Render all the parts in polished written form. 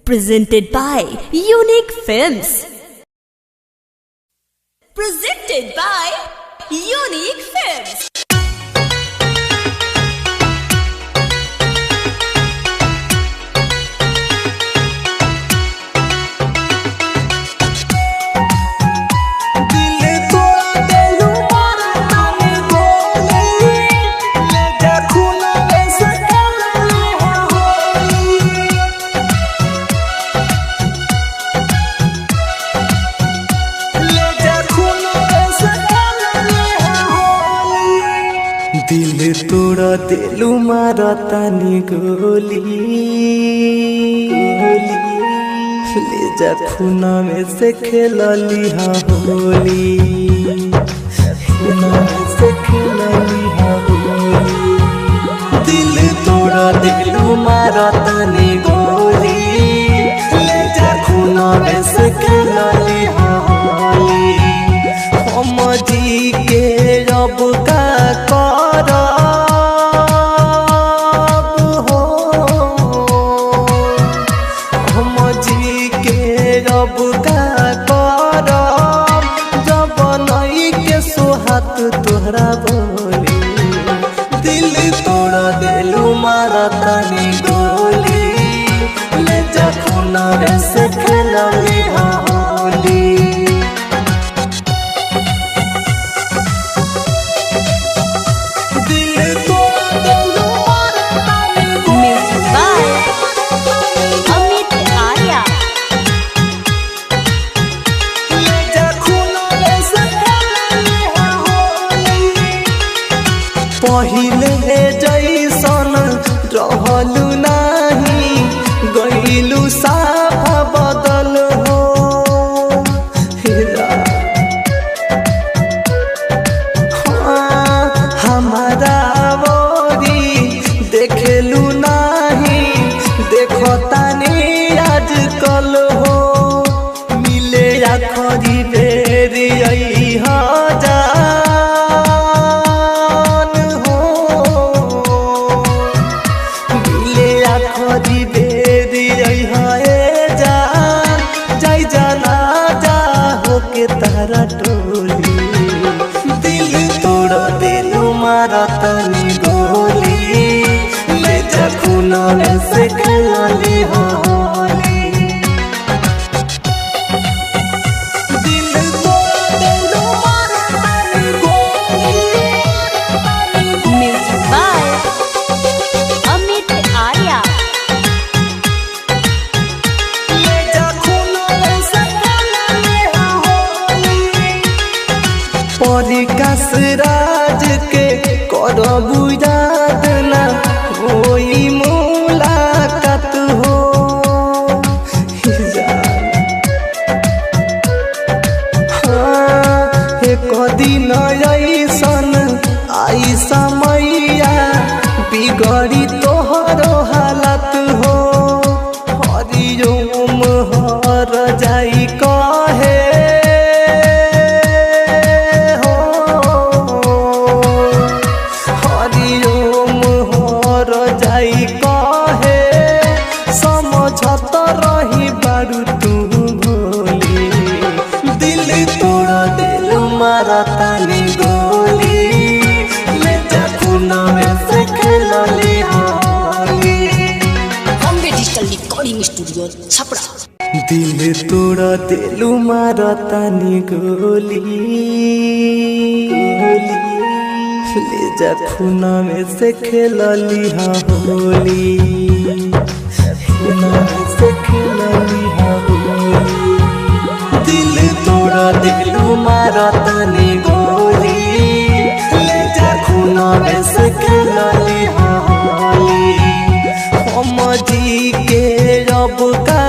Presented by Unique Films. Presented by Unique Films. दिल तोड़ा दिलू मारा तानी गोली ले जा खूना में से खेला लिहा होली खूना में से खेला लिहा होली दिल तोड़ा दिलू मारा तानी गोली ले जा खूना में से खेला लिहा होली हम जी के रब का तोहरा बोली दिल तोड़ा दिलू मारा तानी गोली ले जा खूना में से खेला लिहा होली दिल तोड़ा दिलू मारा तानी Music by Amit Arya. ले जा खूना में से खेला लिहा पहिले जैसन रहलू नाही गईलू साफा बदल हो हमारा बोरी देखेलू नाही देखो तानी आजकल हो मिले आखरी बेरी जा तारा टोली दिल तोड़ा दिलू मारा तानी गोली ले जा खूना में से खेला लिहा होली दिल तोड़ा दिलू मारा तानी गोली Music by Amit Arya. ले जा खूना में से खेला लिहा परिकास राज के करबू याद ना होई मुलाकात हो एक दिन ऐसन आई समैया बिगड़ी तोहरो हालत हो हरिओम हर जाई कहे रही बारू तू भोली दिल तोड़ा दिलू मारा तानी गोली ले जा खूना में से खेला लिहा Holi Bombay Digital Recording Studio, Chhapra. दिल तोड़ा दिलू मारा तानी गोली ले जा खूना में से खेला लिहा होली दिल तोड़ा दिलू मारा तानी गोली ले जा खूना में से खेला लिहा होली हम जी के रब का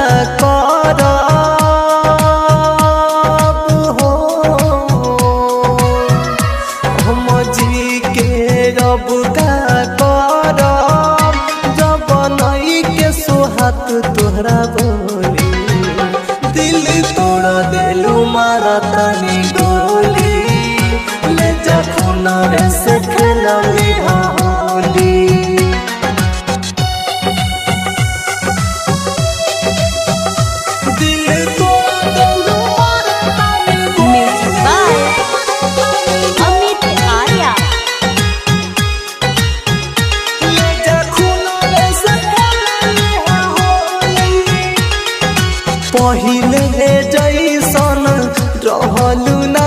करब हो हम जी के रब का करब जब नई के सोहात तोहरा बोली दिल तोड़ा दिलू मारा तानी गोली ले जा खूना में से खेला लिहा होली पहिले जैसन रहलू ना